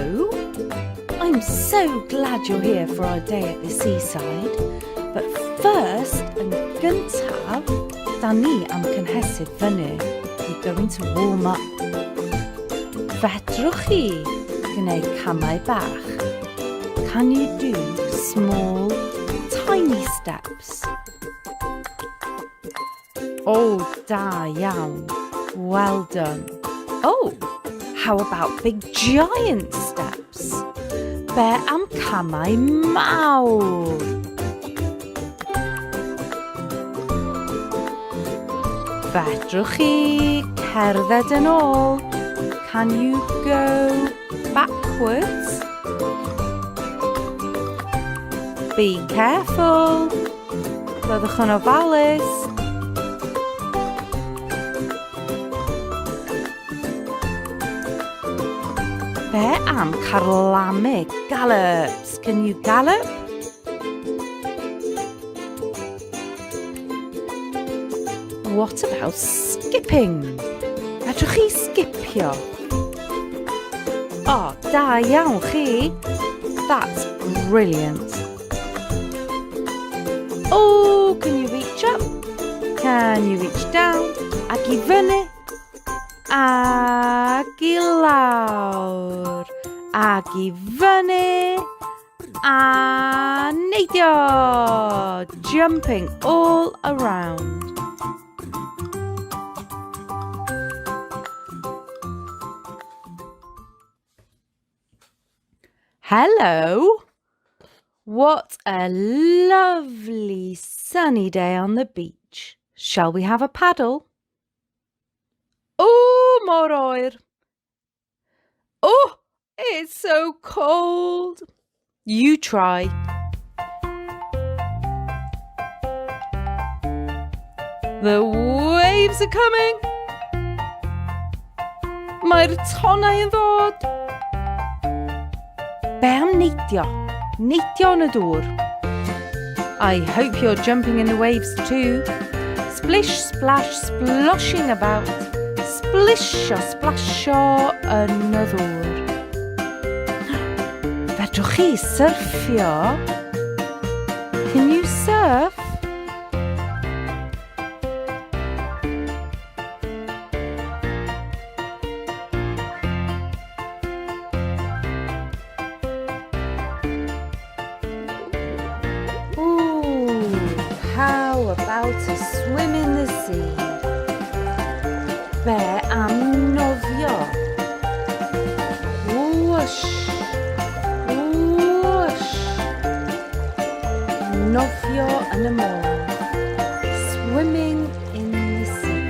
Hello! I'm so glad you're here for our day at the seaside. But first, yn gyntaf, da ni am cynhesydd fyny. We're going to warm up. Fedrwch chi gwneud camau bach? Can you do small, tiny steps? Oh, da iawn. Well done. Oh, how about big giant steps? Be am camau mawr? Fedrwch chi cerdded yn ôl? Can you go backwards? Be careful. Byddwch yn ofalus. Be am carlamig gallops? Can you gallop? What about skipping? Fedrwch chi skipio? Oh, da iawn chi. That's brilliant. Oh, can you reach up? Can you reach down? Ac I fyny? Ac I lawr? Ac I fyny? A neidio! Jumping all around. Hello! What a lovely sunny day on the beach. Shall we have a paddle? Oh, mor oer. Oh, it's so cold. You try. The waves are coming. Mae'r tonnau yn ddod. Be am neidio? Neidio yn y dŵr. I hope you're jumping in the waves too. Splish, splash, sploshing about. Splisho, splasho yn y ddŵr. Fedrwch chi syrffio? Can you surf? How about a swim in the sea? Be am nofio? Whoosh, whoosh. Nofio yn y môr. Swimming in the sea.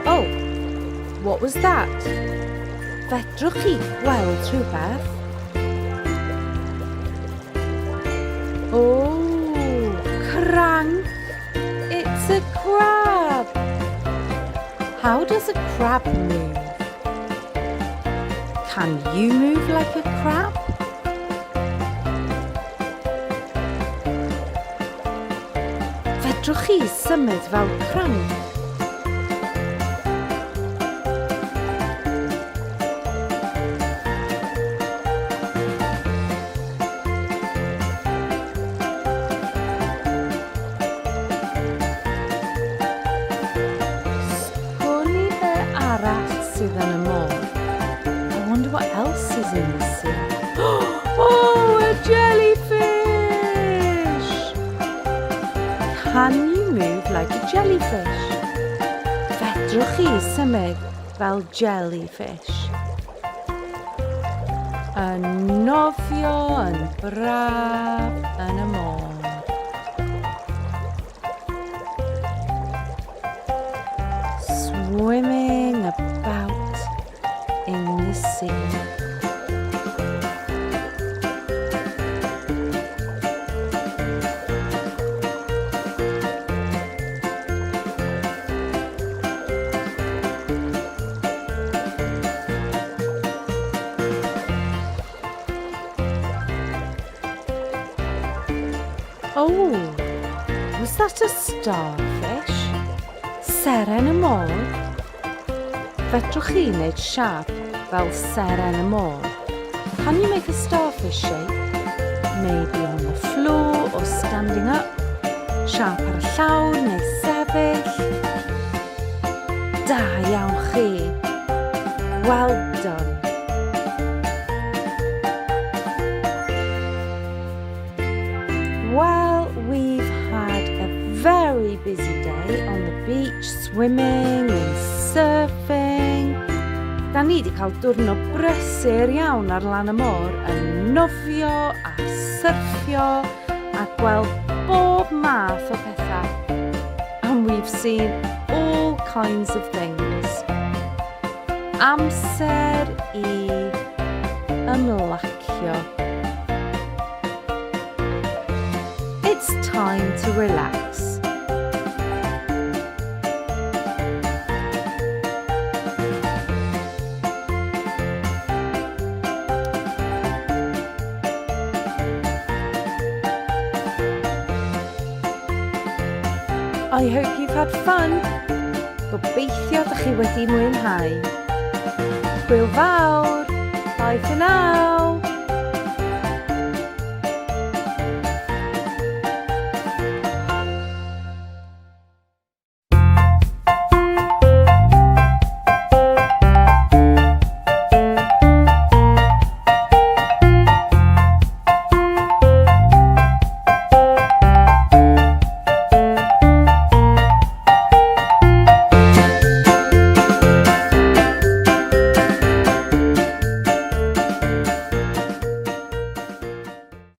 Oh, what was that? Fedrwch chi gweld rhywbeth? Oh, crank. It's a crab. How does a crab move? Can you move like a crab? Fedrwch chi symud fel crank? Sydd yn y môr. I wonder what else is in the sea. Oh, a jellyfish! Can you move like a jellyfish? Fedrwch chi symud fel jellyfish. Yn nofio yn braf yn y môr. Swimming about in the sea. Oh, was that a starfish? Seren y môr? Fedrwch chi wneud siap fel seren y môr. Can you make a starfish shape? Maybe on the floor or standing up. Siap ar y llawr neu sefyll. Da iawn chi. Well done. Well, we've had a very busy day on the beach, swimming and surfing. Da ni wedi cael diwrnod brysur iawn ar Lan Y Mor yn nofio a syrffio a gweld bob math o pethau. And we've seen all kinds of things. Amser I ymlacio. It's time to relax. I hope you've had fun. Gobeithio ydych chi wedi mwynhau. Hwyl fawr. Bye for now.